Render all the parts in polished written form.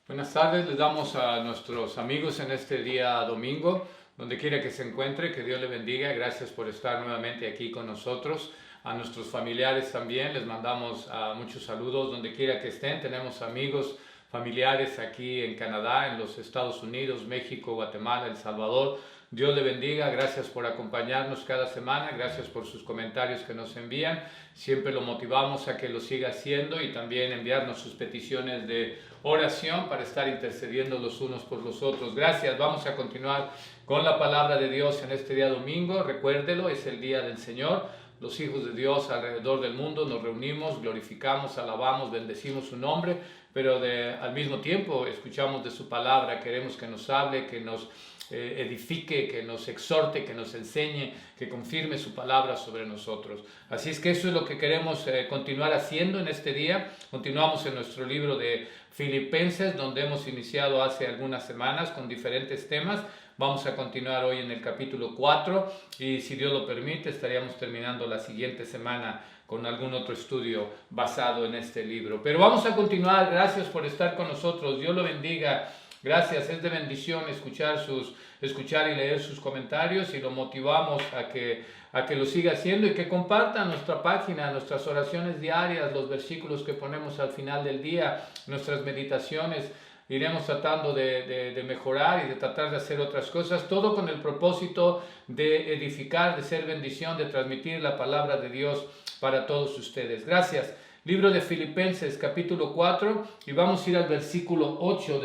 Buenas tardes, les damos a nuestros amigos en este día domingo, donde quiera que se encuentre, que Dios le bendiga. Gracias por estar nuevamente aquí con nosotros. A nuestros familiares también les mandamos muchos saludos donde quiera que estén. Tenemos amigos, familiares aquí en Canadá, en los Estados Unidos, México, Guatemala, El Salvador. Dios le bendiga, gracias por acompañarnos cada semana, gracias por sus comentarios que nos envían. Siempre lo motivamos a que lo siga haciendo y también enviarnos sus peticiones de oración para estar intercediendo los unos por los otros. Gracias, vamos a continuar con la palabra de Dios en este día domingo. Recuérdelo, es el día del Señor. Los hijos de Dios alrededor del mundo nos reunimos, glorificamos, alabamos, bendecimos su nombre, pero al mismo tiempo escuchamos de su palabra, queremos que nos hable, que nos edifique, que nos exhorte, que nos enseñe, que confirme su palabra sobre nosotros. Así es que eso es lo que queremos continuar haciendo en este día. Continuamos en nuestro libro de Filipenses, donde hemos iniciado hace algunas semanas con diferentes temas. Vamos a continuar hoy en el capítulo 4 y si Dios lo permite estaríamos terminando la siguiente semana con algún otro estudio basado en este libro. Pero vamos a continuar. Gracias por estar con nosotros. Dios lo bendiga. Gracias, es de bendición escuchar y leer sus comentarios y lo motivamos a que lo siga haciendo y que compartan nuestra página, nuestras oraciones diarias, los versículos que ponemos al final del día, nuestras meditaciones. Iremos tratando de mejorar y de tratar de hacer otras cosas, todo con el propósito de edificar, de ser bendición, de transmitir la palabra de Dios para todos ustedes. Gracias. Libro de Filipenses, capítulo 4, y vamos a ir al versículo 8,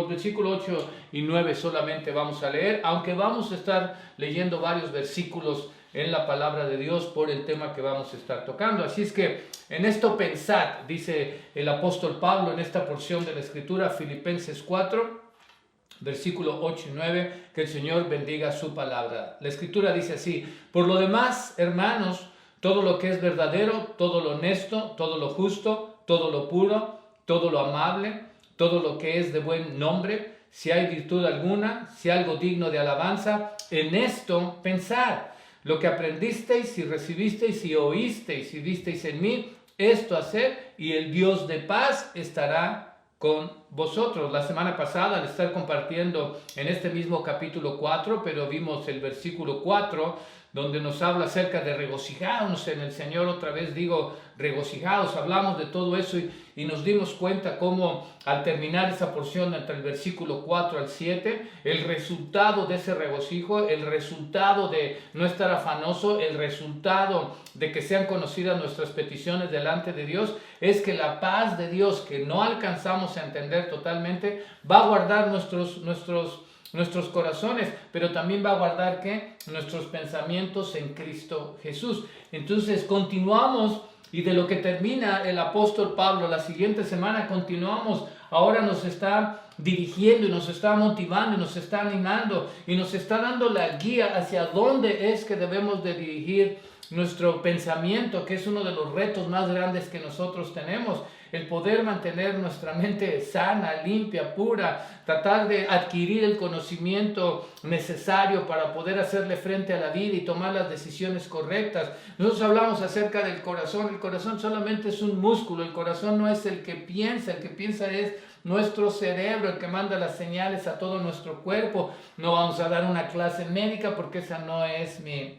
versículo 8 y 9 solamente vamos a leer, aunque vamos a estar leyendo varios versículos en la palabra de Dios por el tema que vamos a estar tocando. Así es que en esto pensad, dice el apóstol Pablo en esta porción de la Escritura, Filipenses 4, versículo 8 y 9, que el Señor bendiga su palabra. La Escritura dice así: por lo demás, hermanos, todo lo que es verdadero, todo lo honesto, todo lo justo, todo lo puro, todo lo amable, todo lo que es de buen nombre, si hay virtud alguna, si algo digno de alabanza, en esto pensad. Lo que aprendisteis y recibisteis y oísteis y visteis en mí, esto haced, y el Dios de paz estará con vosotros. La semana pasada, al estar compartiendo en este mismo capítulo 4, pero vimos el versículo 4, donde nos habla acerca de regocijarnos en el Señor. Otra vez digo regocijados, hablamos de todo eso y nos dimos cuenta cómo al terminar esa porción entre el versículo 4 al 7, el resultado de ese regocijo, el resultado de no estar afanoso, el resultado de que sean conocidas nuestras peticiones delante de Dios, es que la paz de Dios, que no alcanzamos a entender totalmente, va a guardar nuestros corazones, pero también va a guardar ¿qué? Nuestros pensamientos en Cristo Jesús. Entonces continuamos, y de lo que termina el apóstol Pablo la siguiente semana continuamos. Ahora nos está dirigiendo y nos está motivando y nos está animando y nos está dando la guía hacia dónde es que debemos de dirigir nuestro pensamiento, que es uno de los retos más grandes que nosotros tenemos. El poder mantener nuestra mente sana, limpia, pura, tratar de adquirir el conocimiento necesario para poder hacerle frente a la vida y tomar las decisiones correctas. Nosotros hablamos acerca del corazón. El corazón solamente es un músculo, el corazón no es el que piensa es nuestro cerebro, el que manda las señales a todo nuestro cuerpo. No vamos a dar una clase médica porque esa no es mi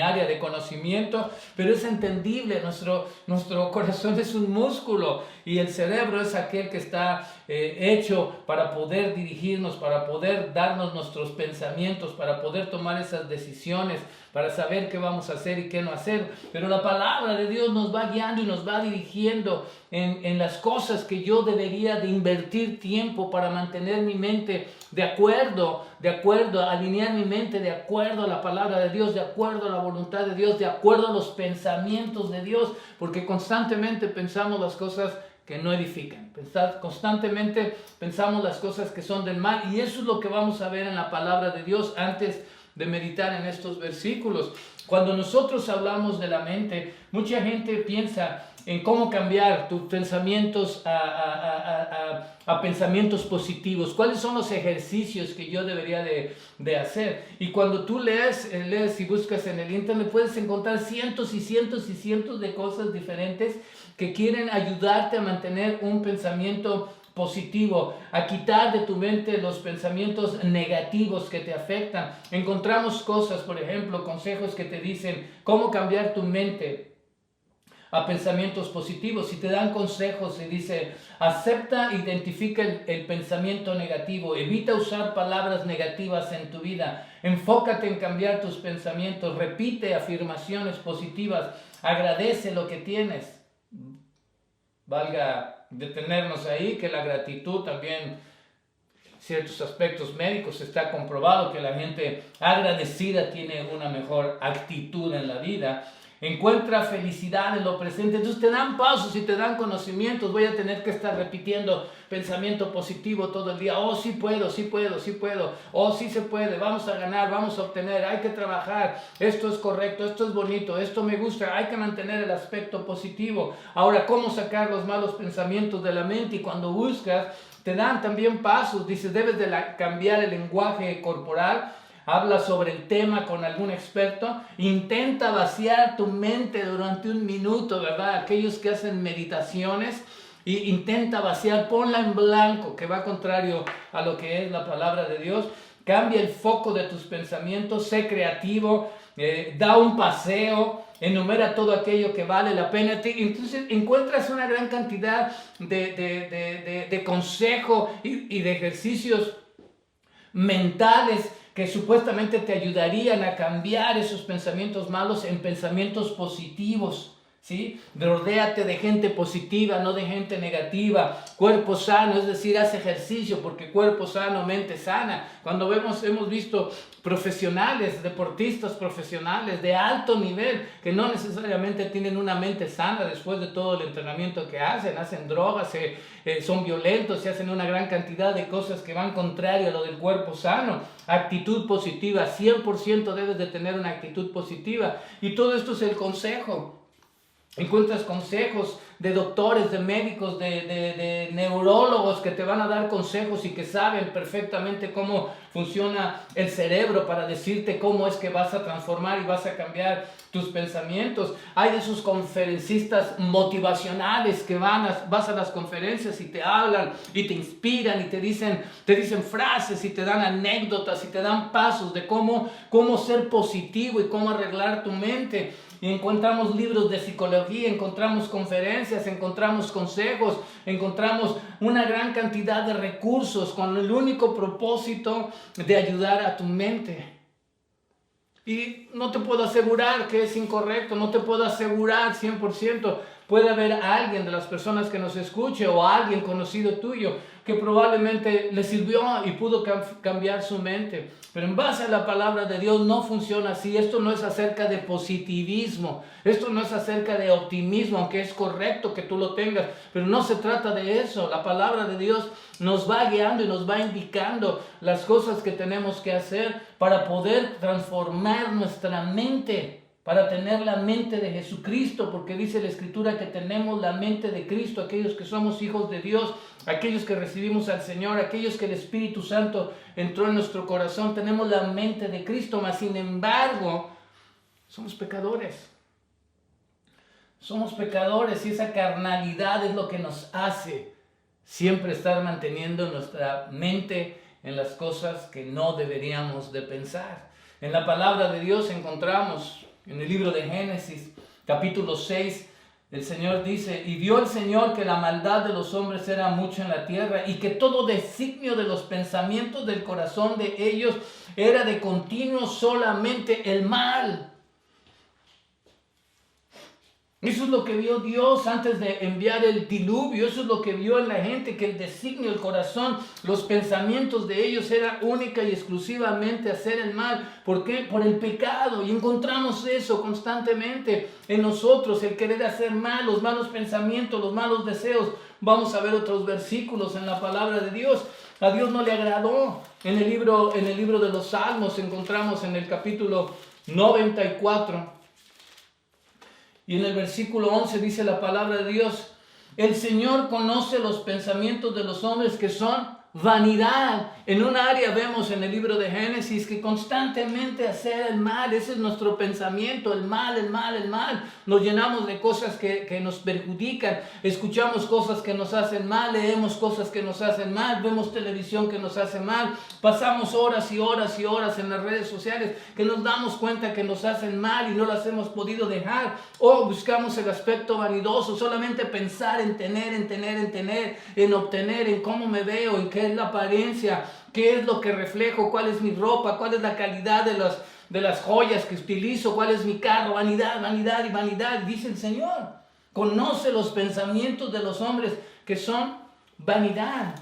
área de conocimiento, pero es entendible. Nuestro corazón es un músculo y el cerebro es aquel que está hecho para poder dirigirnos, para poder darnos nuestros pensamientos, para poder tomar esas decisiones, para saber qué vamos a hacer y qué no hacer. Pero la palabra de Dios nos va guiando y nos va dirigiendo en las cosas que yo debería de invertir tiempo para mantener mi mente de acuerdo, alinear mi mente de acuerdo a la palabra de Dios, de acuerdo a la voluntad de Dios, de acuerdo a los pensamientos de Dios, porque constantemente pensamos las cosas que no edifican. Constantemente pensamos las cosas que son del mal, y eso es lo que vamos a ver en la palabra de Dios antes de meditar en estos versículos. Cuando nosotros hablamos de la mente, mucha gente piensa en cómo cambiar tus pensamientos a pensamientos positivos. ¿Cuáles son los ejercicios que yo debería de hacer? Y cuando tú lees y buscas en el internet, puedes encontrar cientos y cientos y cientos de cosas diferentes que quieren ayudarte a mantener un pensamiento positivo, a quitar de tu mente los pensamientos negativos que te afectan. Encontramos cosas, por ejemplo, consejos que te dicen cómo cambiar tu mente a pensamientos positivos. Si te dan consejos y dice, acepta, identifica el pensamiento negativo, evita usar palabras negativas en tu vida, enfócate en cambiar tus pensamientos, repite afirmaciones positivas, agradece lo que tienes. Valga detenernos ahí, que la gratitud también, ciertos aspectos médicos, está comprobado que la gente agradecida tiene una mejor actitud en la vida. Encuentra felicidad en lo presente. Entonces te dan pasos y te dan conocimientos. Voy a tener que estar repitiendo pensamiento positivo todo el día. Oh, sí puedo, sí puedo, sí puedo. Oh, sí se puede. Vamos a ganar, vamos a obtener. Hay que trabajar. Esto es correcto, esto es bonito, esto me gusta. Hay que mantener el aspecto positivo. Ahora, ¿cómo sacar los malos pensamientos de la mente? Y cuando buscas, te dan también pasos. Dices, debes de cambiar el lenguaje corporal. Habla sobre el tema con algún experto. Intenta vaciar tu mente durante un minuto, ¿verdad? Aquellos que hacen meditaciones, intenta vaciar, ponla en blanco, que va contrario a lo que es la palabra de Dios. Cambia el foco de tus pensamientos, sé creativo, da un paseo, enumera todo aquello que vale la pena. Entonces encuentras una gran cantidad de consejo y de ejercicios mentales que supuestamente te ayudarían a cambiar esos pensamientos malos en pensamientos positivos, ¿sí? Rodéate de gente positiva, no de gente negativa. Cuerpo sano, es decir, haz ejercicio, porque cuerpo sano, mente sana. Cuando hemos visto profesionales, deportistas profesionales de alto nivel, que no necesariamente tienen una mente sana después de todo el entrenamiento que hacen drogas, son violentos, se hacen una gran cantidad de cosas que van contrario a lo del cuerpo sano. Actitud positiva, 100% debes de tener una actitud positiva. Y todo esto es el consejo. Encuentras consejos de doctores, de médicos, de neurólogos que te van a dar consejos y que saben perfectamente cómo funciona el cerebro para decirte cómo es que vas a transformar y vas a cambiar tus pensamientos. Hay de esos conferencistas motivacionales que vas a las conferencias y te hablan y te inspiran y te dicen frases y te dan anécdotas y te dan pasos de cómo ser positivo y cómo arreglar tu mente. Y encontramos libros de psicología, encontramos conferencias, encontramos consejos, encontramos una gran cantidad de recursos con el único propósito de ayudar a tu mente. Y no te puedo asegurar que es incorrecto, no te puedo asegurar 100%. Puede haber alguien de las personas que nos escuche o alguien conocido tuyo que probablemente le sirvió y pudo cambiar su mente. Pero en base a la palabra de Dios no funciona así. Esto no es acerca de positivismo. Esto no es acerca de optimismo, aunque es correcto que tú lo tengas. Pero no se trata de eso. La palabra de Dios nos va guiando y nos va indicando las cosas que tenemos que hacer para poder transformar nuestra mente, para tener la mente de Jesucristo, porque dice la Escritura que tenemos la mente de Cristo, aquellos que somos hijos de Dios, aquellos que recibimos al Señor, aquellos que el Espíritu Santo entró en nuestro corazón, tenemos la mente de Cristo, mas sin embargo, somos pecadores. Somos pecadores y esa carnalidad es lo que nos hace siempre estar manteniendo nuestra mente en las cosas que no deberíamos de pensar. En la palabra de Dios encontramos en el libro de Génesis, capítulo 6, el Señor dice, y vio el Señor que la maldad de los hombres era mucho en la tierra y que todo designio de los pensamientos del corazón de ellos era de continuo solamente el mal. Eso es lo que vio Dios antes de enviar el diluvio. Eso es lo que vio en la gente, que el designio, el corazón, los pensamientos de ellos era única y exclusivamente hacer el mal. ¿Por qué? Por el pecado. Y encontramos eso constantemente en nosotros, el querer hacer mal, los malos pensamientos, los malos deseos. Vamos a ver otros versículos en la palabra de Dios. A Dios no le agradó. En el libro de los Salmos encontramos en el capítulo 94. Y en el versículo 11 dice la palabra de Dios, el Señor conoce los pensamientos de los hombres que son vanidad. En un área vemos en el libro de Génesis que constantemente hacer el mal, ese es nuestro pensamiento, el mal, el mal, el mal. Nos llenamos de cosas que nos perjudican, escuchamos cosas que nos hacen mal, leemos cosas que nos hacen mal, vemos televisión que nos hace mal, pasamos horas y horas y horas en las redes sociales que nos damos cuenta que nos hacen mal y no las hemos podido dejar, o buscamos el aspecto vanidoso, solamente pensar en tener, en obtener, en cómo me veo, en qué es la apariencia, qué es lo que reflejo, cuál es mi ropa, cuál es la calidad de las joyas que utilizo, cuál es mi carro. Vanidad, vanidad y vanidad, dice el Señor. Conoce los pensamientos de los hombres que son vanidad.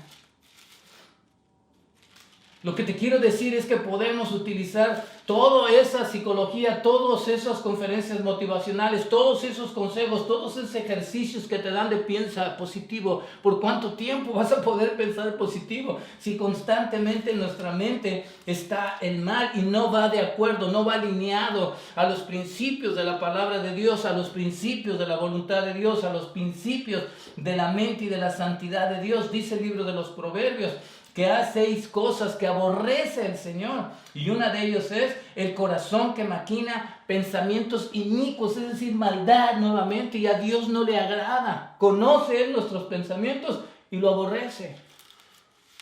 Lo que te quiero decir es que podemos utilizar toda esa psicología, todas esas conferencias motivacionales, todos esos consejos, todos esos ejercicios que te dan de piensa positivo. ¿Por cuánto tiempo vas a poder pensar positivo si constantemente en nuestra mente está el mal y no va de acuerdo, no va alineado a los principios de la palabra de Dios, a los principios de la voluntad de Dios, a los principios de la mente y de la santidad de Dios? Dice el libro de los Proverbios que hay 6 cosas que aborrece el Señor, y una de ellos es el corazón que maquina pensamientos inicuos, es decir, maldad nuevamente, y a Dios no le agrada. Conoce Él nuestros pensamientos y lo aborrece.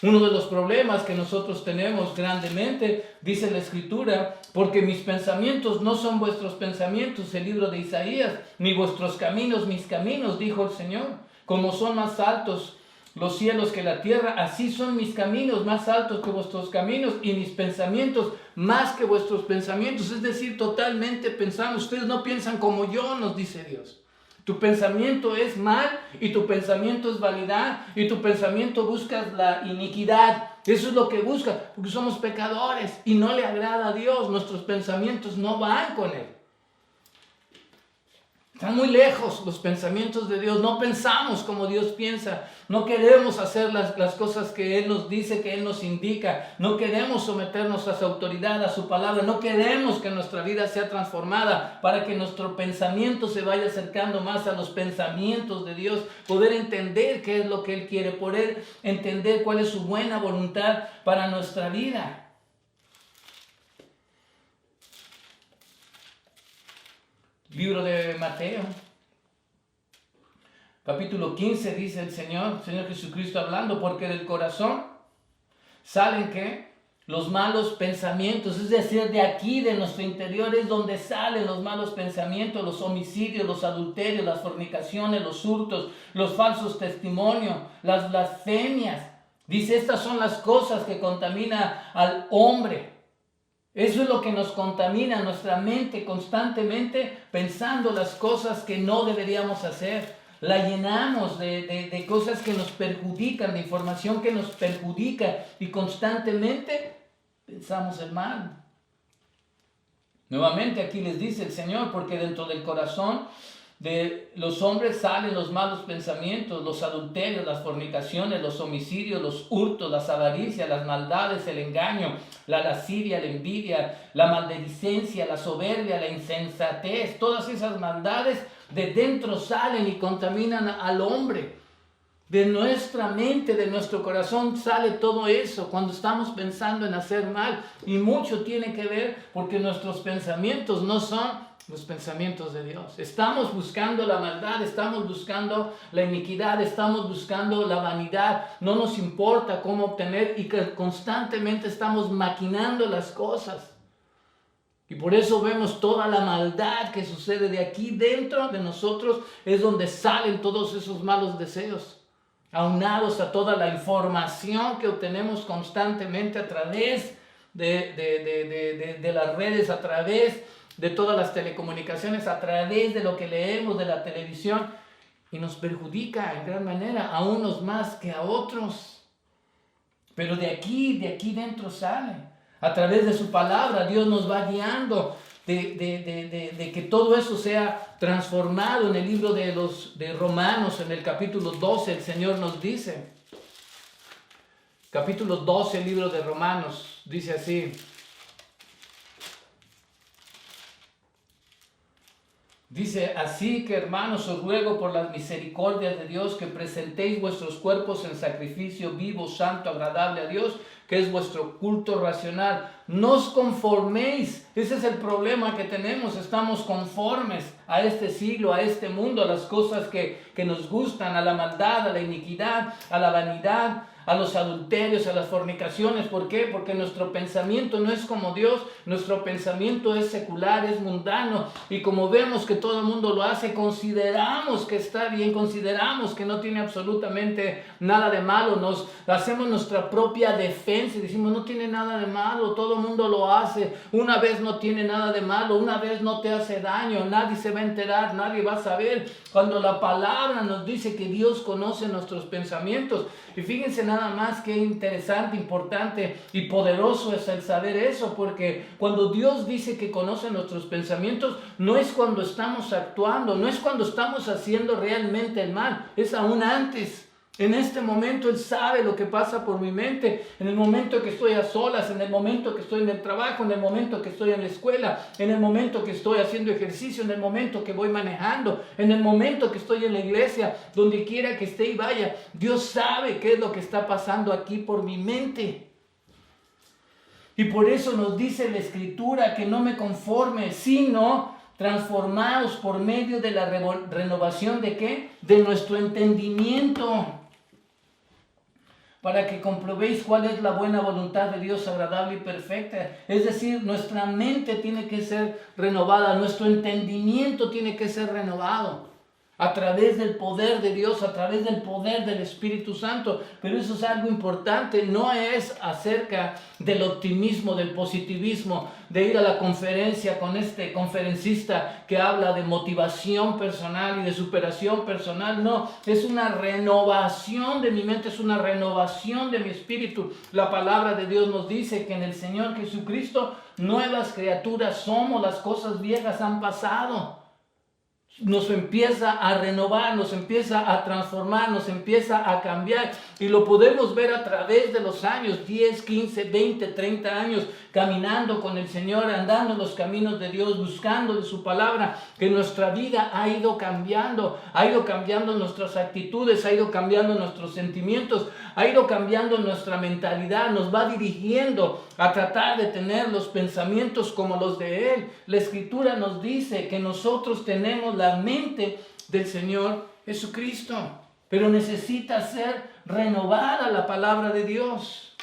Uno de los problemas que nosotros tenemos grandemente, dice la Escritura, porque mis pensamientos no son vuestros pensamientos, el libro de Isaías, ni vuestros caminos mis caminos, dijo el Señor. Como son más altos los cielos que la tierra, así son mis caminos más altos que vuestros caminos y mis pensamientos más que vuestros pensamientos. Es decir, totalmente pensamos, ustedes no piensan como yo, nos dice Dios. Tu pensamiento es mal y tu pensamiento es vanidad y tu pensamiento busca la iniquidad. Eso es lo que busca, porque somos pecadores y no le agrada a Dios. Nuestros pensamientos no van con Él. Están muy lejos los pensamientos de Dios. No pensamos como Dios piensa. No queremos hacer las cosas que Él nos dice, que Él nos indica. No queremos someternos a su autoridad, a su palabra. No queremos que nuestra vida sea transformada para que nuestro pensamiento se vaya acercando más a los pensamientos de Dios. Poder entender qué es lo que Él quiere. Poder entender cuál es su buena voluntad para nuestra vida. Libro de Mateo, capítulo 15, dice el Señor Jesucristo hablando, porque del corazón salen ¿qué? Los malos pensamientos, es decir, de aquí, de nuestro interior, es donde salen los malos pensamientos, los homicidios, los adulterios, las fornicaciones, los hurtos, los falsos testimonios, las blasfemias. Dice, estas son las cosas que contaminan al hombre. Eso es lo que nos contamina nuestra mente constantemente pensando las cosas que no deberíamos hacer. La llenamos de cosas que nos perjudican, de información que nos perjudica y constantemente pensamos el mal. Nuevamente aquí les dice el Señor, porque dentro del corazón de los hombres salen los malos pensamientos, los adulterios, las fornicaciones, los homicidios, los hurtos, las avaricias, las maldades, el engaño, la lascivia, la envidia, la maledicencia, la soberbia, la insensatez. Todas esas maldades de dentro salen y contaminan al hombre. De nuestra mente, de nuestro corazón sale todo eso cuando estamos pensando en hacer mal. Y mucho tiene que ver porque nuestros pensamientos no son los pensamientos de Dios. Estamos buscando la maldad, estamos buscando la iniquidad, estamos buscando la vanidad. No nos importa cómo obtener y que constantemente estamos maquinando las cosas. Y por eso vemos toda la maldad que sucede de aquí dentro de nosotros. Es donde salen todos esos malos deseos, aunados a toda la información que obtenemos constantemente a través de las redes, a través de todas las telecomunicaciones, a través de lo que leemos de la televisión, y nos perjudica en gran manera a unos más que a otros. Pero de aquí dentro sale. A través de su palabra Dios nos va guiando de que todo eso sea transformado. En el libro de Romanos, en el capítulo 12, el Señor nos dice, capítulo 12, el libro de Romanos, dice así: Dice, así que hermanos, os ruego por las misericordias de Dios que presentéis vuestros cuerpos en sacrificio vivo, santo, agradable a Dios, que es vuestro culto racional. No os conforméis, ese es el problema que tenemos, estamos conformes a este siglo, a este mundo, a las cosas que nos gustan, a la maldad, a la iniquidad, a la vanidad, a los adulterios, a las fornicaciones. ¿Por qué? Porque nuestro pensamiento no es como Dios, nuestro pensamiento es secular, es mundano, y como vemos que todo el mundo lo hace, consideramos que está bien, consideramos que no tiene absolutamente nada de malo, nos hacemos nuestra propia defensa y decimos, no tiene nada de malo, todo el mundo lo hace, una vez no tiene nada de malo, una vez no te hace daño, nadie se va a enterar, nadie va a saber, cuando la palabra nos dice que Dios conoce nuestros pensamientos. Y fíjense nada más qué interesante, importante y poderoso es el saber eso, porque cuando Dios dice que conoce nuestros pensamientos, no es cuando estamos actuando, no es cuando estamos haciendo realmente el mal, es aún antes. En este momento Él sabe lo que pasa por mi mente, en el momento que estoy a solas, en el momento que estoy en el trabajo, en el momento que estoy en la escuela, en el momento que estoy haciendo ejercicio, en el momento que voy manejando, en el momento que estoy en la iglesia, donde quiera que esté y vaya. Dios sabe qué es lo que está pasando aquí por mi mente. Y por eso nos dice la Escritura que no me conforme, sino transformaos por medio de la renovación ¿de qué? De nuestro entendimiento, para que comprobéis cuál es la buena voluntad de Dios, agradable y perfecta. Es decir, nuestra mente tiene que ser renovada, nuestro entendimiento tiene que ser renovado a través del poder de Dios, a través del poder del Espíritu Santo. Pero eso es algo importante, no es acerca del optimismo, del positivismo, de ir a la conferencia con este conferencista que habla de motivación personal y de superación personal. No, es una renovación de mi mente, es una renovación de mi espíritu. La palabra de Dios nos dice que en el Señor Jesucristo nuevas criaturas somos, las cosas viejas han pasado. Nos empieza a renovar, nos empieza a transformar, nos empieza a cambiar, y lo podemos ver a través de los años, 10, 15, 20, 30 años, caminando con el Señor, andando en los caminos de Dios, buscando de su palabra, que nuestra vida ha ido cambiando nuestras actitudes, ha ido cambiando nuestros sentimientos, ha ido cambiando nuestra mentalidad, nos va dirigiendo a tratar de tener los pensamientos como los de Él. La Escritura nos dice que nosotros tenemos la mente del Señor Jesucristo, pero necesita ser renovada la palabra de Dios.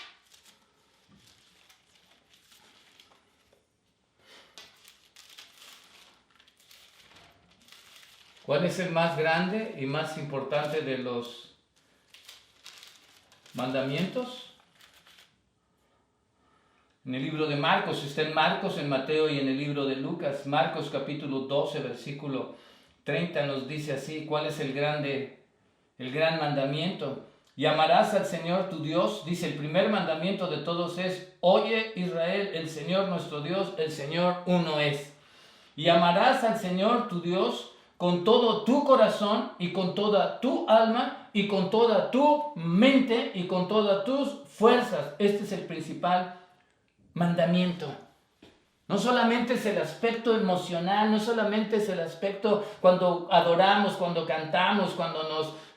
¿Cuál es el más grande y más importante de los mandamientos? En el libro de Marcos, está en Marcos, en Mateo y en el libro de Lucas. Marcos capítulo 12, versículo 30 nos dice así, ¿cuál es el gran mandamiento? Y amarás al Señor tu Dios. Dice, el primer mandamiento de todos es, oye Israel, el Señor nuestro Dios, el Señor uno es. Y amarás al Señor tu Dios con todo tu corazón y con toda tu alma y con toda tu mente y con todas tus fuerzas. Este es el principal mandamiento. No solamente es el aspecto emocional, no solamente es el aspecto cuando adoramos, cuando cantamos, cuando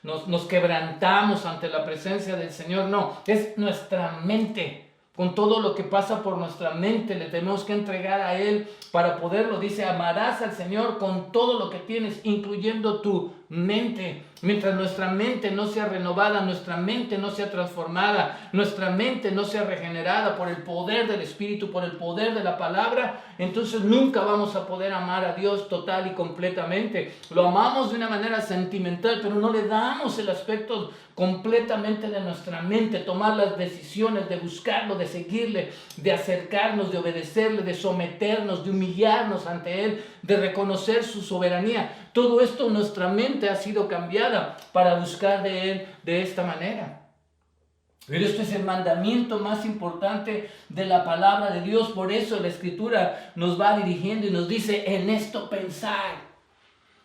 nos quebrantamos ante la presencia del Señor, no, es nuestra mente. Con todo lo que pasa por nuestra mente le tenemos que entregar a Él para poderlo. Dice, amarás al Señor con todo lo que tienes, incluyendo tu mente. Mientras nuestra mente no sea renovada, nuestra mente no sea transformada, nuestra mente no sea regenerada por el poder del Espíritu, por el poder de la palabra, entonces nunca vamos a poder amar a Dios total y completamente. Lo amamos de una manera sentimental, pero no le damos el aspecto completamente de nuestra mente, tomar las decisiones de buscarlo, de seguirle, de acercarnos, de obedecerle, de someternos, de humillarnos ante Él, de reconocer su soberanía. Todo esto, nuestra mente ha sido cambiada para buscar de Él de esta manera. Pero esto es el mandamiento más importante de la palabra de Dios. Por eso la Escritura nos va dirigiendo y nos dice, en esto pensar.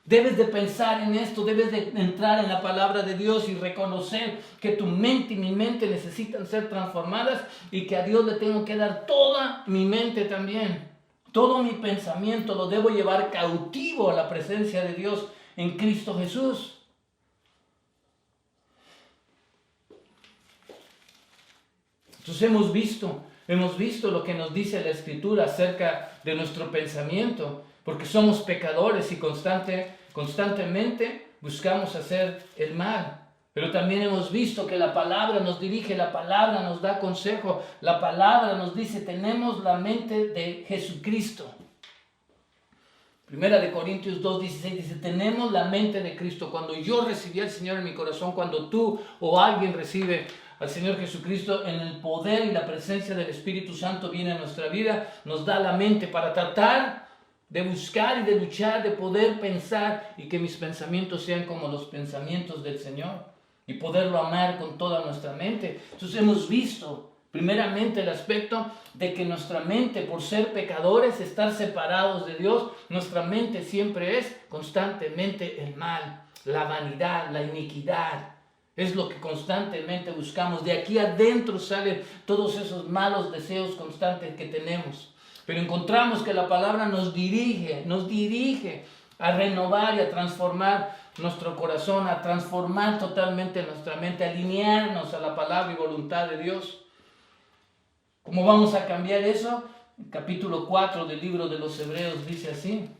Debes de pensar en esto, debes de entrar en la palabra de Dios y reconocer que tu mente y mi mente necesitan ser transformadas y que a Dios le tengo que dar toda mi mente también. Todo mi pensamiento lo debo llevar cautivo a la presencia de Dios en Cristo Jesús. Entonces hemos visto lo que nos dice la Escritura acerca de nuestro pensamiento, porque somos pecadores y constantemente buscamos hacer el mal. Pero también hemos visto que la palabra nos dirige, la palabra nos da consejo, la palabra nos dice, tenemos la mente de Jesucristo. Primera de Corintios 2:16 dice, tenemos la mente de Cristo. Cuando yo recibí al Señor en mi corazón, cuando tú o alguien recibe al Señor Jesucristo, en el poder y la presencia del Espíritu Santo viene a nuestra vida, nos da la mente para tratar de buscar y de luchar, de poder pensar y que mis pensamientos sean como los pensamientos del Señor y poderlo amar con toda nuestra mente. Entonces hemos visto primeramente el aspecto de que nuestra mente, por ser pecadores, estar separados de Dios, nuestra mente siempre es constantemente el mal, la vanidad, la iniquidad. Es lo que constantemente buscamos. De aquí adentro salen todos esos malos deseos constantes que tenemos. Pero encontramos que la palabra nos dirige a renovar y a transformar nuestro corazón, a transformar totalmente nuestra mente, a alinearnos a la palabra y voluntad de Dios. ¿Cómo vamos a cambiar eso? El capítulo 4 del libro de los Hebreos dice así,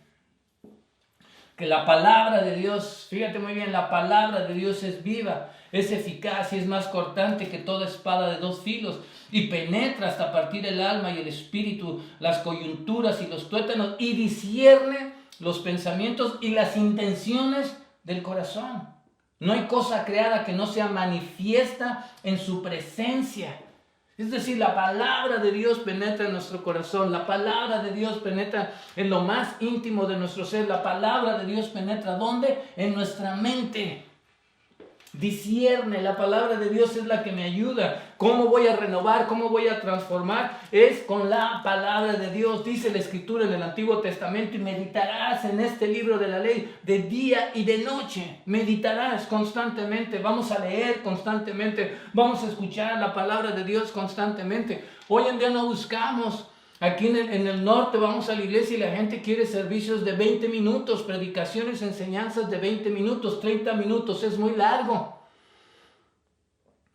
que la palabra de Dios, fíjate muy bien, la palabra de Dios es viva, es eficaz y es más cortante que toda espada de dos filos y penetra hasta partir el alma y el espíritu, las coyunturas y los tuétanos y discierne los pensamientos y las intenciones del corazón. No hay cosa creada que no sea manifiesta en su presencia. Es decir, la palabra de Dios penetra en nuestro corazón, la palabra de Dios penetra en lo más íntimo de nuestro ser, la palabra de Dios penetra ¿dónde? En nuestra mente. Discierne, la palabra de Dios es la que me ayuda. ¿Cómo voy a renovar? ¿Cómo voy a transformar? Es con la palabra de Dios. Dice la Escritura en el Antiguo Testamento, y meditarás en este libro de la ley de día y de noche. Meditarás constantemente. Vamos a leer constantemente. Vamos a escuchar la palabra de Dios constantemente. Hoy en día no buscamos. Aquí en el norte vamos a la iglesia y la gente quiere servicios de 20 minutos, predicaciones, enseñanzas de 20 minutos, 30 minutos, es muy largo.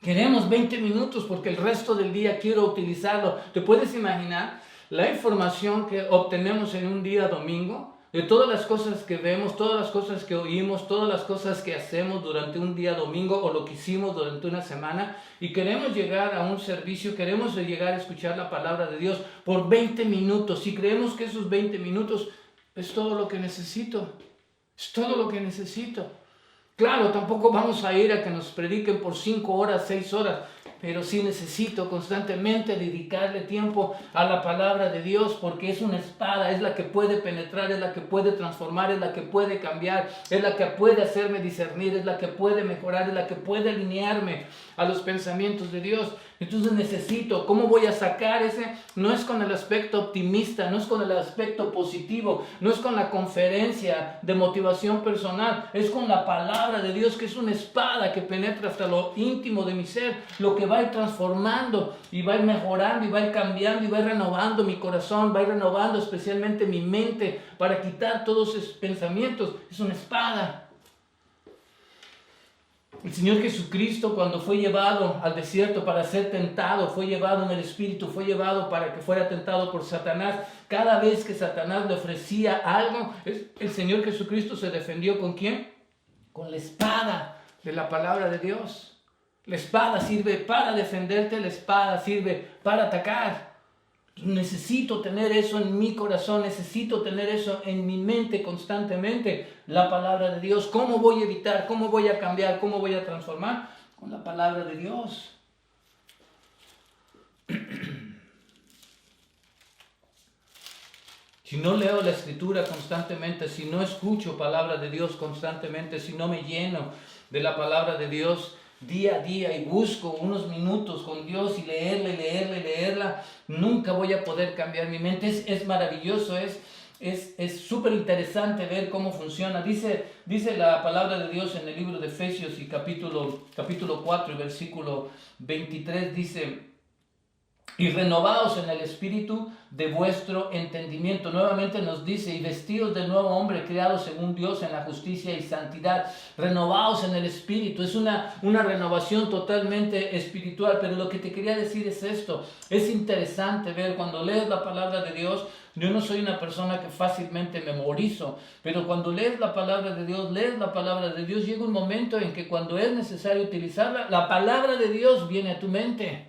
Queremos 20 minutos porque el resto del día quiero utilizarlo. ¿Te puedes imaginar la información que obtenemos en un día domingo? De todas las cosas que vemos, todas las cosas que oímos, todas las cosas que hacemos durante un día domingo o lo que hicimos durante una semana, y queremos llegar a un servicio, queremos llegar a escuchar la palabra de Dios por 20 minutos y creemos que esos 20 minutos es todo lo que necesito, es todo lo que necesito. Claro, tampoco vamos a ir a que nos prediquen por 5 horas, 6 horas, pero sí necesito constantemente dedicarle tiempo a la palabra de Dios, porque es una espada, es la que puede penetrar, es la que puede transformar, es la que puede cambiar, es la que puede hacerme discernir, es la que puede mejorar, es la que puede alinearme a los pensamientos de Dios. Entonces necesito, ¿cómo voy a sacar ese? No es con el aspecto optimista, no es con el aspecto positivo, no es con la conferencia de motivación personal, es con la palabra de Dios, que es una espada que penetra hasta lo íntimo de mi ser, lo que va a ir transformando y va a ir mejorando y va a ir cambiando y va a ir renovando mi corazón, va a ir renovando especialmente mi mente para quitar todos esos pensamientos. Es una espada. El Señor Jesucristo, cuando fue llevado al desierto para ser tentado, fue llevado en el Espíritu, fue llevado para que fuera tentado por Satanás. Cada vez que Satanás le ofrecía algo, el Señor Jesucristo se defendió ¿con quién? Con la espada de la palabra de Dios. La espada sirve para defenderte, la espada sirve para atacar. Necesito tener eso en mi corazón, necesito tener eso en mi mente constantemente, la palabra de Dios. ¿Cómo voy a evitar? ¿Cómo voy a cambiar? ¿Cómo voy a transformar? Con la palabra de Dios. Si no leo la Escritura constantemente, si no escucho palabra de Dios constantemente, si no me lleno de la palabra de Dios día a día y busco unos minutos con Dios y leerla, nunca voy a poder cambiar mi mente. Es maravilloso, es súper interesante ver cómo funciona. Dice la palabra de Dios en el libro de Efesios y capítulo 4 y versículo 23, dice: y renovaos en el espíritu de vuestro entendimiento. Nuevamente nos dice, y vestidos del nuevo hombre creado según Dios en la justicia y santidad. Renovaos en el espíritu. Es una renovación totalmente espiritual. Pero lo que te quería decir es esto. Es interesante ver cuando lees la palabra de Dios. Yo no soy una persona que fácilmente memorizo, pero cuando lees la palabra de Dios, llega un momento en que cuando es necesario utilizarla, la palabra de Dios viene a tu mente.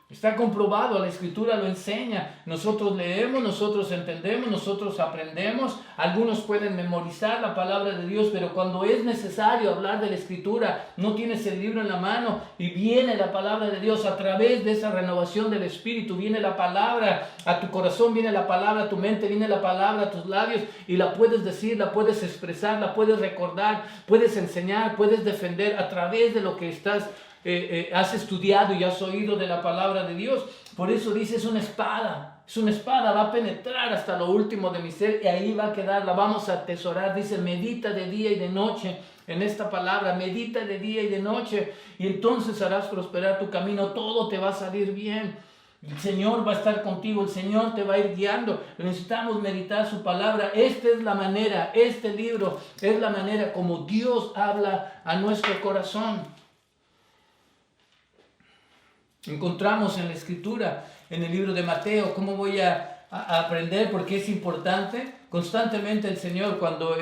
Está comprobado, la Escritura lo enseña. Nosotros leemos, nosotros entendemos, nosotros aprendemos. Algunos pueden memorizar la palabra de Dios, pero cuando es necesario hablar de la Escritura, no tienes el libro en la mano y viene la palabra de Dios a través de esa renovación del Espíritu. Viene la palabra a tu corazón, viene la palabra a tu mente, viene la palabra a tus labios y la puedes decir, la puedes expresar, la puedes recordar, puedes enseñar, puedes defender a través de lo que has estudiado y has oído de la palabra de Dios. Por eso dice, es una espada, va a penetrar hasta lo último de mi ser y ahí va a quedar, la vamos a atesorar. Dice, medita de día y de noche en esta palabra, medita de día y de noche y entonces harás prosperar tu camino, todo te va a salir bien. El Señor va a estar contigo, el Señor te va a ir guiando. Necesitamos meditar su palabra. Esta es la manera, este libro es la manera como Dios habla a nuestro corazón. Encontramos en la Escritura, en el libro de Mateo, ¿cómo voy a aprender? Porque es importante. Constantemente el Señor, cuando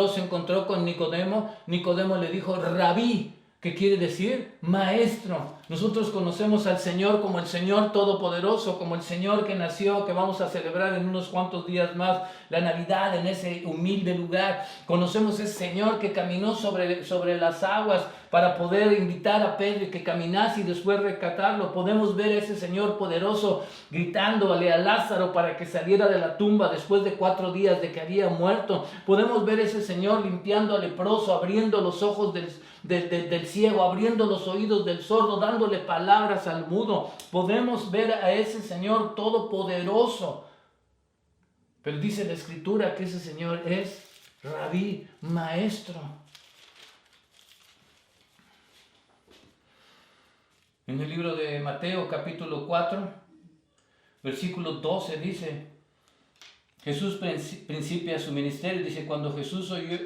se encontró con Nicodemo, Nicodemo le dijo, Rabí, ¿qué quiere decir? Maestro. Nosotros conocemos al Señor como el Señor Todopoderoso, como el Señor que nació, que vamos a celebrar en unos cuantos días más la Navidad en ese humilde lugar. Conocemos ese Señor que caminó sobre las aguas para poder invitar a Pedro y que caminase y después rescatarlo. Podemos ver a ese Señor poderoso gritándole a Lázaro para que saliera de la tumba después de 4 días de que había muerto. Podemos ver a ese Señor limpiando al leproso, abriendo los ojos del ciego, abriendo los oídos del sordo, dándole palabras al mudo. Podemos ver a ese Señor todopoderoso. Pero dice la Escritura que ese Señor es Rabí, maestro. En el libro de Mateo capítulo 4, versículo 12 dice, Jesús principia su ministerio, dice, cuando Jesús oyó,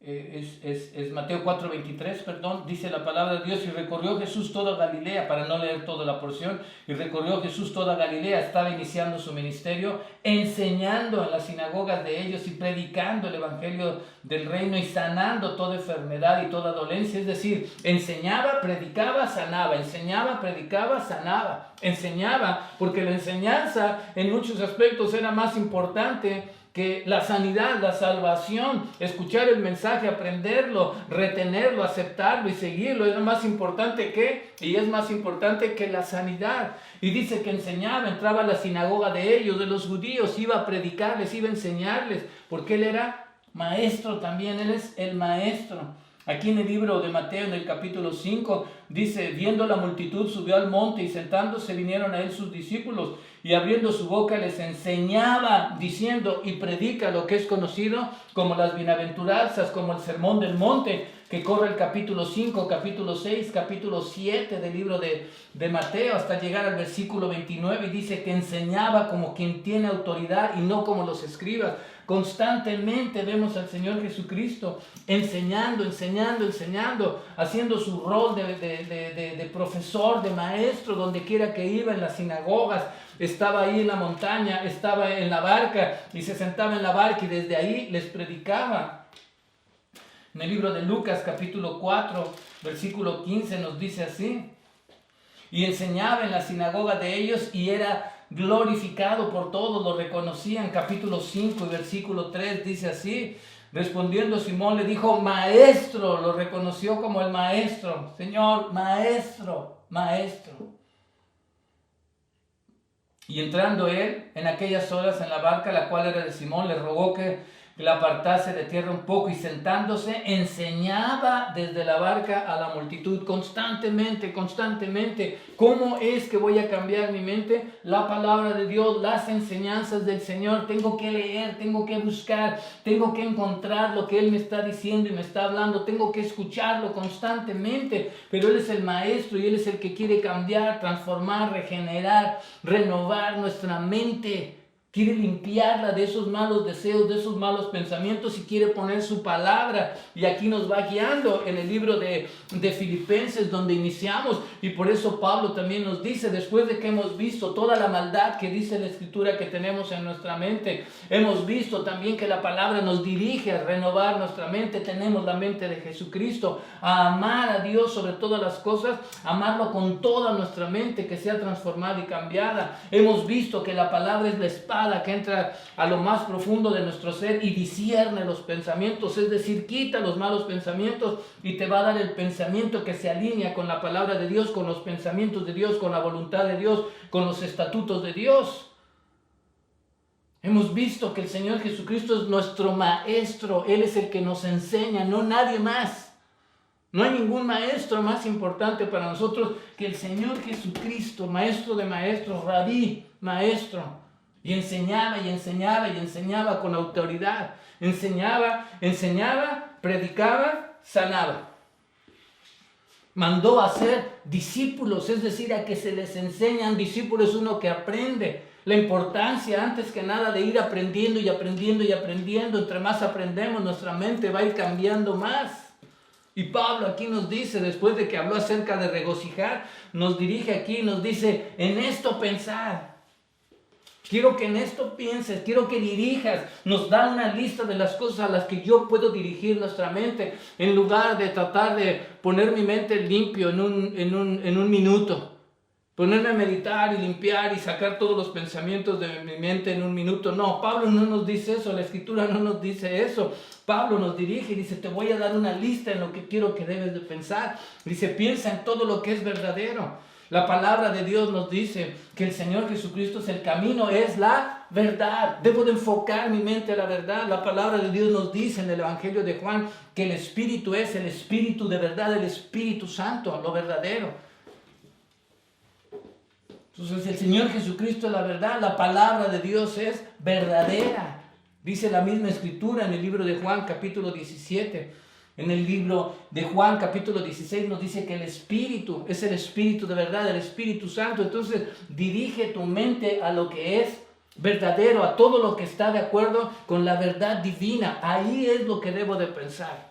es Mateo 4:23, perdón, dice la palabra de Dios, y recorrió Jesús toda Galilea, para no leer toda la porción, y recorrió Jesús toda Galilea, estaba iniciando su ministerio, enseñando en las sinagogas de ellos y predicando el evangelio del reino y sanando toda enfermedad y toda dolencia. Es decir, enseñaba, predicaba, sanaba, enseñaba, predicaba, sanaba, enseñaba, porque la enseñanza en muchos aspectos era más importante que la sanidad, la salvación. Escuchar el mensaje, aprenderlo, retenerlo, aceptarlo y seguirlo es más importante que la sanidad. Y dice que enseñaba, entraba a la sinagoga de ellos, de los judíos, iba a predicarles, iba a enseñarles, porque él era maestro también, él es el maestro. Aquí en el libro de Mateo, en el capítulo 5, dice, viendo la multitud, subió al monte y sentándose vinieron a él sus discípulos y abriendo su boca les enseñaba, diciendo, y predica lo que es conocido como las bienaventuranzas, como el sermón del monte, que corre el capítulo 5, capítulo 6, capítulo 7 del libro de Mateo, hasta llegar al versículo 29, y dice que enseñaba como quien tiene autoridad y no como los escribas. Constantemente vemos al Señor Jesucristo enseñando, haciendo su rol de profesor, de maestro, donde quiera que iba, en las sinagogas. Estaba ahí en la montaña, estaba en la barca y se sentaba en la barca y desde ahí les predicaba. En el libro de Lucas capítulo 4, versículo 15 nos dice así, y enseñaba en la sinagoga de ellos y era glorificado por todos, lo reconocían. Capítulo 5 y versículo 3 dice así, respondiendo Simón le dijo, maestro, lo reconoció como el maestro, Señor, maestro, maestro. Y entrando él en aquellas horas en la barca, la cual era de Simón, le rogó que el apartarse de tierra un poco y sentándose, enseñaba desde la barca a la multitud constantemente. ¿Cómo es que voy a cambiar mi mente? La palabra de Dios, las enseñanzas del Señor. Tengo que leer, tengo que buscar, tengo que encontrar lo que Él me está diciendo y me está hablando. Tengo que escucharlo constantemente. Pero Él es el maestro y Él es el que quiere cambiar, transformar, regenerar, renovar nuestra mente. Quiere limpiarla de esos malos deseos, de esos malos pensamientos y quiere poner su palabra. Y aquí nos va guiando en el libro de Filipenses donde iniciamos. Y por eso Pablo también nos dice, después de que hemos visto toda la maldad que dice la Escritura que tenemos en nuestra mente, hemos visto también que la palabra nos dirige a renovar nuestra mente. Tenemos la mente de Jesucristo, a amar a Dios sobre todas las cosas, amarlo con toda nuestra mente que sea transformada y cambiada. Hemos visto que la palabra es la espada que entra a lo más profundo de nuestro ser y discierne los pensamientos, es decir, quita los malos pensamientos y te va a dar el pensamiento que se alinea con la palabra de Dios, con los pensamientos de Dios, con la voluntad de Dios, con los estatutos de Dios. Hemos visto que el Señor Jesucristo es nuestro maestro, Él es el que nos enseña, no nadie más. No hay ningún maestro más importante para nosotros que el Señor Jesucristo, maestro de maestros, rabí, maestro. Y enseñaba con autoridad. Enseñaba, predicaba, sanaba. Mandó a ser discípulos, es decir, a que se les enseñan. Discípulo es uno que aprende. La importancia, antes que nada, de ir aprendiendo y aprendiendo y aprendiendo. Entre más aprendemos, nuestra mente va a ir cambiando más. Y Pablo aquí nos dice, después de que habló acerca de regocijar, nos dirige aquí y nos dice, en esto pensad. Quiero que en esto pienses, quiero que dirijas. Nos da una lista de las cosas a las que yo puedo dirigir nuestra mente, en lugar de tratar de poner mi mente limpio en un minuto. Ponerme a meditar y limpiar y sacar todos los pensamientos de mi mente en un minuto. No, Pablo no nos dice eso, la Escritura no nos dice eso. Pablo nos dirige y dice, te voy a dar una lista en lo que quiero que debes de pensar. Dice, piensa en todo lo que es verdadero. La palabra de Dios nos dice que el Señor Jesucristo es el camino, es la verdad. Debo de enfocar mi mente a la verdad. La palabra de Dios nos dice en el Evangelio de Juan que el Espíritu es el Espíritu de verdad, el Espíritu Santo, lo verdadero. Entonces el Señor Jesucristo es la verdad, la palabra de Dios es verdadera. Dice la misma Escritura en el libro de Juan capítulo 17. En el libro de Juan, capítulo 16, nos dice que el Espíritu es el Espíritu de verdad, el Espíritu Santo. Entonces, dirige tu mente a lo que es verdadero, a todo lo que está de acuerdo con la verdad divina. Ahí es lo que debo de pensar.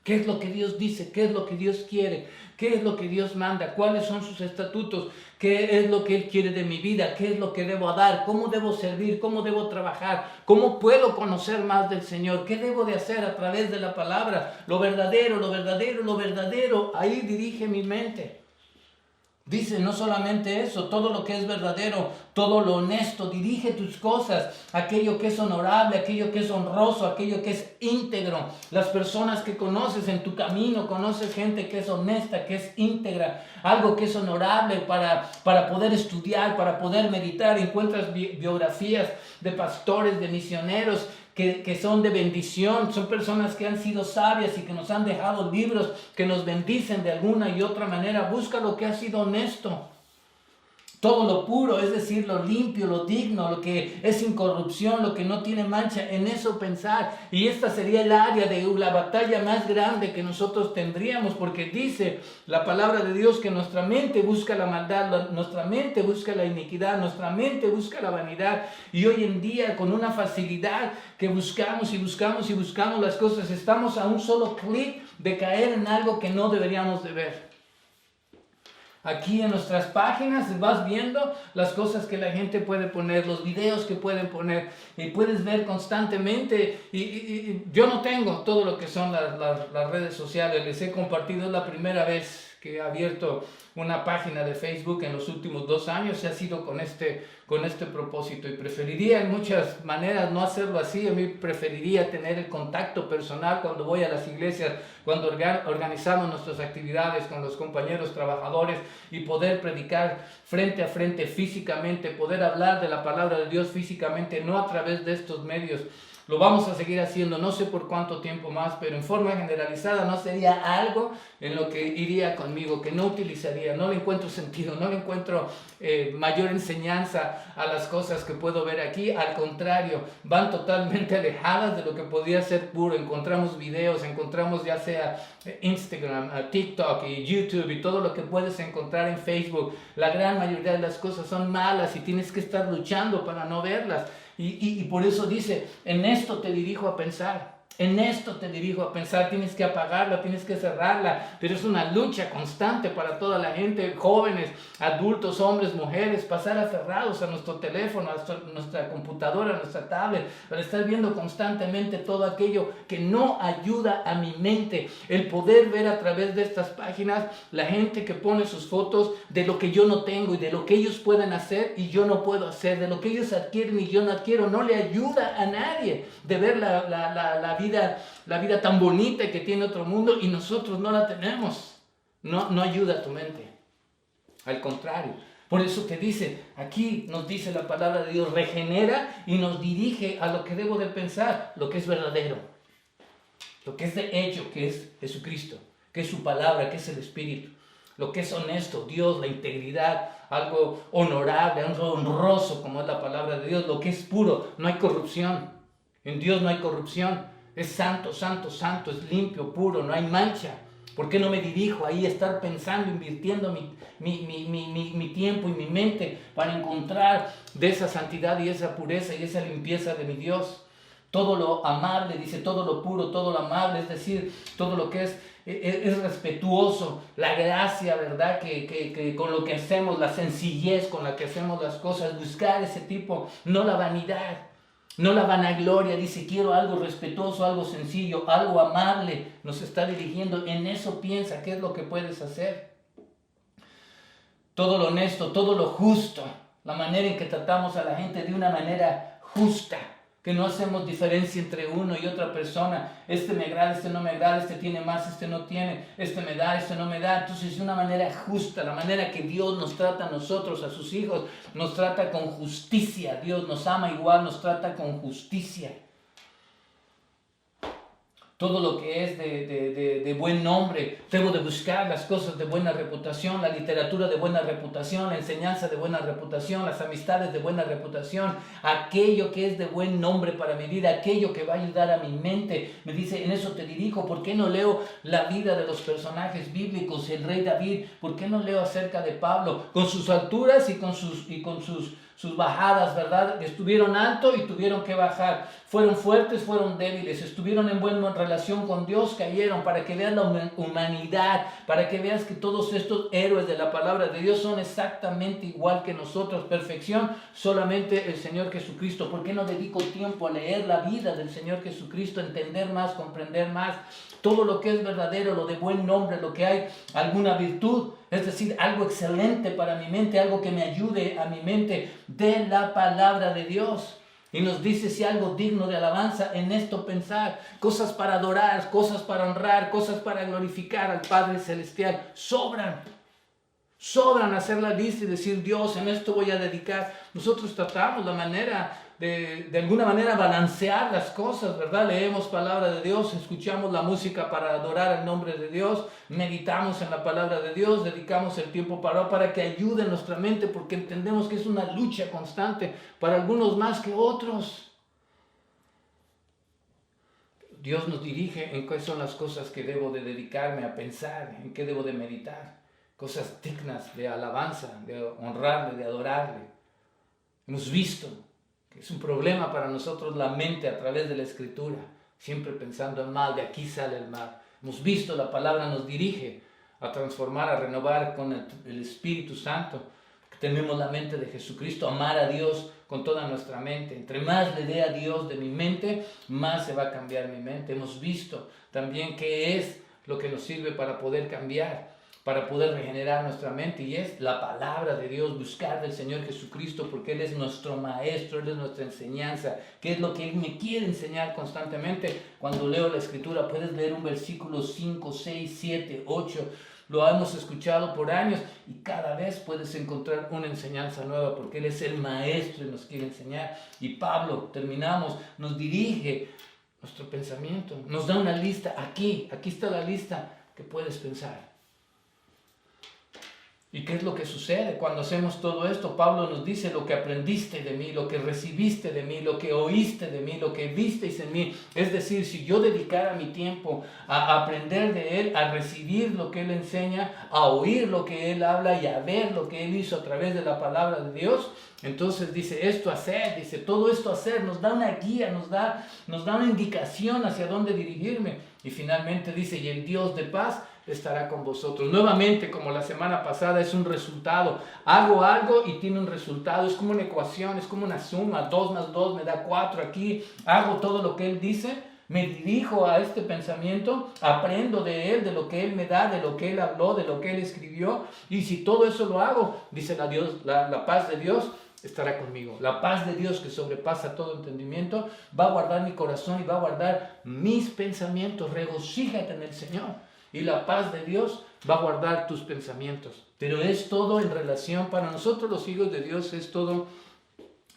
¿Qué es lo que Dios dice? ¿Qué es lo que Dios quiere? ¿Qué es lo que Dios manda? ¿Cuáles son sus estatutos? ¿Qué es lo que Él quiere de mi vida? ¿Qué es lo que debo dar? ¿Cómo debo servir? ¿Cómo debo trabajar? ¿Cómo puedo conocer más del Señor? ¿Qué debo de hacer a través de la palabra? Lo verdadero, lo verdadero, lo verdadero. Ahí dirige mi mente. Dice no solamente eso, todo lo que es verdadero, todo lo honesto, dirige tus cosas, aquello que es honorable, aquello que es honroso, aquello que es íntegro. Las personas que conoces en tu camino, conoces gente que es honesta, que es íntegra, algo que es honorable para poder estudiar, para poder meditar. Encuentras biografías de pastores, de misioneros, que son de bendición, son personas que han sido sabias y que nos han dejado libros que nos bendicen de alguna y otra manera. Busca lo que ha sido honesto, todo lo puro, es decir, lo limpio, lo digno, lo que es sin corrupción, lo que no tiene mancha, en eso pensar. Y esta sería el área de la batalla más grande que nosotros tendríamos, porque dice la palabra de Dios que nuestra mente busca la maldad, nuestra mente busca la iniquidad, nuestra mente busca la vanidad. Y hoy en día, con una facilidad que buscamos y buscamos y buscamos las cosas, estamos a un solo clic de caer en algo que no deberíamos de ver. Aquí en nuestras páginas vas viendo las cosas que la gente puede poner, los videos que pueden poner, y puedes ver constantemente. Y yo no tengo todo lo que son las redes sociales, les he compartido, es la primera vez que he abierto una página de Facebook en los últimos 2 años, y ha sido con este propósito, y preferiría en muchas maneras no hacerlo así. A mí preferiría tener el contacto personal cuando voy a las iglesias, cuando organizamos nuestras actividades con los compañeros trabajadores, y poder predicar frente a frente físicamente, poder hablar de la palabra de Dios físicamente, no a través de estos medios Lo vamos a seguir haciendo, no sé por cuánto tiempo más, pero en forma generalizada no sería algo en lo que iría conmigo, que no utilizaría, no le encuentro sentido, no le encuentro mayor enseñanza a las cosas que puedo ver aquí. Al contrario, van totalmente alejadas de lo que podría ser puro. Encontramos videos, encontramos ya sea Instagram, TikTok y YouTube y todo lo que puedes encontrar en Facebook. La gran mayoría de las cosas son malas y tienes que estar luchando para no verlas. Y por eso dice, en esto te dirijo a pensar. En esto te dirijo a pensar, tienes que apagarla, tienes que cerrarla, pero es una lucha constante para toda la gente, jóvenes, adultos, hombres, mujeres, pasar aferrados a nuestro teléfono, a nuestra computadora, a nuestra tablet, para estar viendo constantemente todo aquello que no ayuda a mi mente. El poder ver a través de estas páginas la gente que pone sus fotos de lo que yo no tengo y de lo que ellos pueden hacer y yo no puedo hacer, de lo que ellos adquieren y yo no adquiero, no le ayuda a nadie de ver la vida tan bonita que tiene otro mundo y nosotros no la tenemos. No ayuda a tu mente. Al contrario. Por eso te dice, aquí nos dice la palabra de Dios, regenera y nos dirige a lo que debo de pensar, lo que es verdadero, lo que es de hecho, que es Jesucristo, que es su palabra, que es el Espíritu, lo que es honesto, Dios, la integridad, algo honorable, algo honroso, como es la palabra de Dios, lo que es puro, no hay corrupción. En Dios no hay corrupción. Es santo, santo, santo, es limpio, puro, no hay mancha. ¿Por qué no me dirijo ahí a estar pensando, invirtiendo mi tiempo y mi mente para encontrar de esa santidad y esa pureza y esa limpieza de mi Dios? Todo lo amable, dice, todo lo puro, todo lo amable, es decir, todo lo que es respetuoso, la gracia, ¿verdad? Que con lo que hacemos, la sencillez con la que hacemos las cosas, buscar ese tipo, no la vanidad. No la vanagloria, dice, quiero algo respetuoso, algo sencillo, algo amable. Nos está dirigiendo, en eso piensa, ¿qué es lo que puedes hacer? Todo lo honesto, todo lo justo, la manera en que tratamos a la gente de una manera justa, que no hacemos diferencia entre uno y otra persona. Este me agrada, este no me agrada, este tiene más, este no tiene, este me da, este no me da. Entonces, de una manera justa, la manera que Dios nos trata a nosotros, a sus hijos, nos trata con justicia. Dios nos ama igual, nos trata con justicia. Todo lo que es de buen nombre, debo de buscar las cosas de buena reputación, la literatura de buena reputación, la enseñanza de buena reputación, las amistades de buena reputación, aquello que es de buen nombre para mi vida, aquello que va a ayudar a mi mente. Me dice, en eso te dirijo. ¿Por qué no leo la vida de los personajes bíblicos? El rey David, ¿por qué no leo acerca de Pablo? Con sus alturas y con sus bajadas, ¿verdad? Estuvieron altos y tuvieron que bajar. Fueron fuertes, fueron débiles. Estuvieron en buena relación con Dios, cayeron. Para que veas la humanidad, para que veas que todos estos héroes de la palabra de Dios son exactamente igual que nosotros. Perfección, solamente el Señor Jesucristo. ¿Por qué no dedico tiempo a leer la vida del Señor Jesucristo, entender más, comprender más? Todo lo que es verdadero, lo de buen nombre, lo que hay alguna virtud, es decir, algo excelente para mi mente, algo que me ayude a mi mente de la palabra de Dios. Y nos dice si algo digno de alabanza, en esto pensar, cosas para adorar, cosas para honrar, cosas para glorificar al Padre Celestial, sobran hacer la lista y decir, Dios, en esto voy a dedicar. Nosotros tratamos la manera de alguna manera balancear las cosas, ¿verdad? Leemos palabra de Dios, escuchamos la música para adorar el nombre de Dios, meditamos en la palabra de Dios, dedicamos el tiempo para que ayude nuestra mente, porque entendemos que es una lucha constante, para algunos más que otros. Dios nos dirige en qué son las cosas que debo de dedicarme a pensar, en qué debo de meditar, cosas dignas de alabanza, de honrarle, de adorarle. Hemos visto que es un problema para nosotros la mente a través de la Escritura, siempre pensando en mal, de aquí sale el mal. Hemos visto, la palabra nos dirige a transformar, a renovar con el Espíritu Santo. Tenemos la mente de Jesucristo, amar a Dios con toda nuestra mente. Entre más le dé a Dios de mi mente, más se va a cambiar mi mente. Hemos visto también qué es lo que nos sirve para poder cambiar, para poder regenerar nuestra mente, y es la palabra de Dios, buscar del Señor Jesucristo, porque Él es nuestro maestro, Él es nuestra enseñanza, que es lo que Él me quiere enseñar constantemente. Cuando leo la Escritura, puedes leer un versículo 5, 6, 7, 8, lo hemos escuchado por años y cada vez puedes encontrar una enseñanza nueva porque Él es el maestro y nos quiere enseñar. Y Pablo, terminamos, nos dirige nuestro pensamiento, nos da una lista, aquí está la lista que puedes pensar. ¿Y qué es lo que sucede cuando hacemos todo esto? Pablo nos dice lo que aprendiste de mí, lo que recibiste de mí, lo que oíste de mí, lo que visteis en mí. Es decir, si yo dedicara mi tiempo a aprender de Él, a recibir lo que Él enseña, a oír lo que Él habla y a ver lo que Él hizo a través de la palabra de Dios, entonces dice esto hacer, dice todo esto hacer, nos da una guía, nos da una indicación hacia dónde dirigirme. Y finalmente dice, y el Dios de paz estará con vosotros. Nuevamente, como la semana pasada, es un resultado. Hago algo y tiene un resultado. Es como una ecuación, es como una suma. 2 más 2 me da 4 aquí. Hago todo lo que Él dice. Me dirijo a este pensamiento. Aprendo de Él, de lo que Él me da, de lo que Él habló, de lo que Él escribió. Y si todo eso lo hago, dice la paz de Dios estará conmigo. La paz de Dios que sobrepasa todo entendimiento va a guardar mi corazón y va a guardar mis pensamientos. Regocíjate en el Señor. Y la paz de Dios va a guardar tus pensamientos. Pero es todo en relación, para nosotros los hijos de Dios, es todo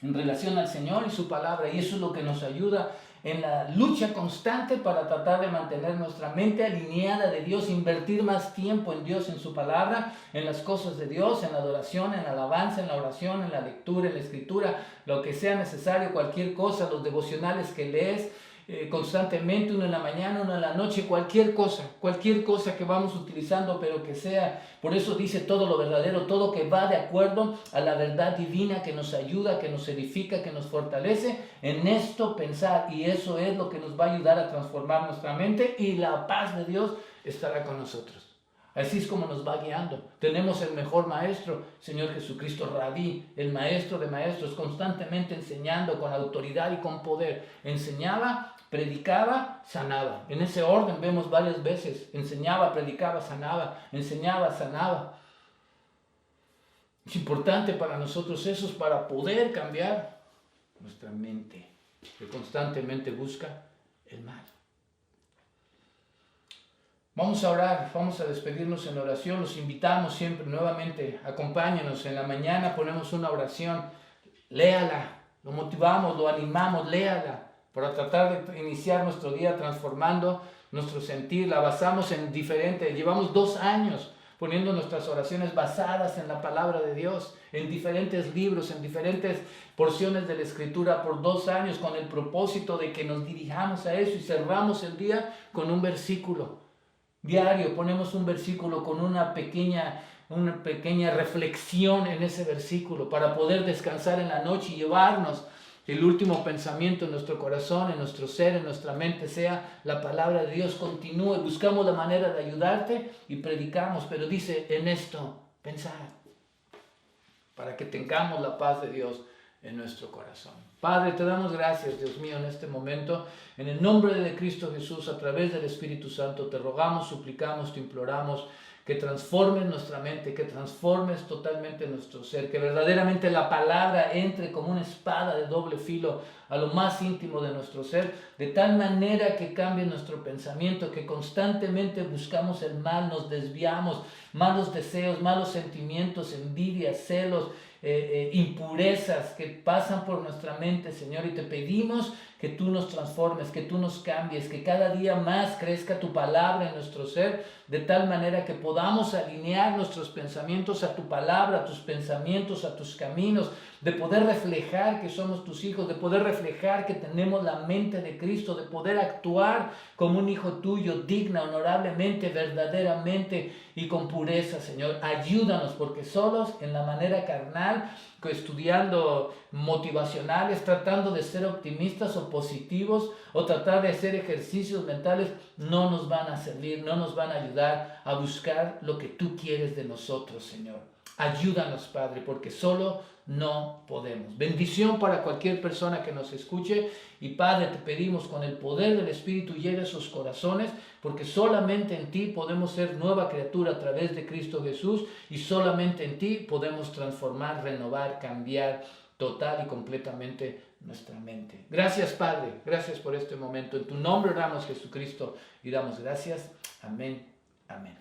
en relación al Señor y su palabra. Y eso es lo que nos ayuda en la lucha constante para tratar de mantener nuestra mente alineada de Dios, invertir más tiempo en Dios, en su palabra, en las cosas de Dios, en la adoración, en la alabanza, en la oración, en la lectura, en la escritura, lo que sea necesario, cualquier cosa, los devocionales que lees, constantemente, uno en la mañana, uno en la noche, cualquier cosa que vamos utilizando, pero que sea, por eso dice todo lo verdadero, todo que va de acuerdo a la verdad divina que nos ayuda, que nos edifica, que nos fortalece, en esto pensar, y eso es lo que nos va a ayudar a transformar nuestra mente, y la paz de Dios estará con nosotros. Así es como nos va guiando. Tenemos el mejor maestro, Señor Jesucristo, Rabí, el maestro de maestros, constantemente enseñando con autoridad y con poder. Enseñaba, predicaba, sanaba. En ese orden vemos varias veces. Enseñaba, predicaba, sanaba. Enseñaba, sanaba. Es importante para nosotros eso, es para poder cambiar nuestra mente, que constantemente busca el mal. Vamos a orar, vamos a despedirnos en oración, los invitamos siempre nuevamente, acompáñenos en la mañana, ponemos una oración, léala, lo motivamos, lo animamos, léala, para tratar de iniciar nuestro día transformando nuestro sentir, la basamos en diferentes, llevamos 2 años poniendo nuestras oraciones basadas en la palabra de Dios, en diferentes libros, en diferentes porciones de la Escritura por 2 años, con el propósito de que nos dirijamos a eso y cerramos el día con un versículo. Diario ponemos un versículo con una pequeña reflexión en ese versículo para poder descansar en la noche y llevarnos el último pensamiento en nuestro corazón, en nuestro ser, en nuestra mente, sea la palabra de Dios. Continúe, buscamos la manera de ayudarte y predicamos, pero dice en esto, pensar, para que tengamos la paz de Dios en nuestro corazón. Padre, te damos gracias, Dios mío, en este momento. En el nombre de Cristo Jesús, a través del Espíritu Santo, te rogamos, suplicamos, te imploramos que transformes nuestra mente, que transformes totalmente nuestro ser, que verdaderamente la palabra entre como una espada de doble filo a lo más íntimo de nuestro ser, de tal manera que cambie nuestro pensamiento, que constantemente buscamos el mal, nos desviamos, malos deseos, malos sentimientos, envidias, celos, impurezas que pasan por nuestra mente, Señor, y te pedimos que tú nos transformes, que tú nos cambies, que cada día más crezca tu palabra en nuestro ser, de tal manera que podamos alinear nuestros pensamientos a tu palabra, a tus pensamientos, a tus caminos, de poder reflejar que somos tus hijos, de poder reflejar que tenemos la mente de Cristo, de poder actuar como un hijo tuyo, digna, honorablemente, verdaderamente y con pureza, Señor. Ayúdanos, porque solos en la manera carnal, estudiando motivacionales, tratando de ser optimistas o positivos, o tratar de hacer ejercicios mentales, no nos van a servir, no nos van a ayudar a buscar lo que tú quieres de nosotros, Señor. Ayúdanos, Padre, porque solo no podemos. Bendición para cualquier persona que nos escuche. Y Padre, te pedimos con el poder del Espíritu llegue a sus corazones, porque solamente en ti podemos ser nueva criatura a través de Cristo Jesús, y solamente en ti podemos transformar, renovar, cambiar total y completamente nuestra mente. Gracias, Padre, gracias por este momento. En tu nombre oramos, Jesucristo, y damos gracias. Amén. Amén.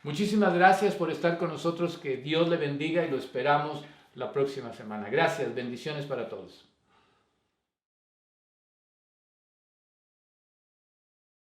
Muchísimas gracias por estar con nosotros, que Dios le bendiga y lo esperamos la próxima semana. Gracias, bendiciones para todos.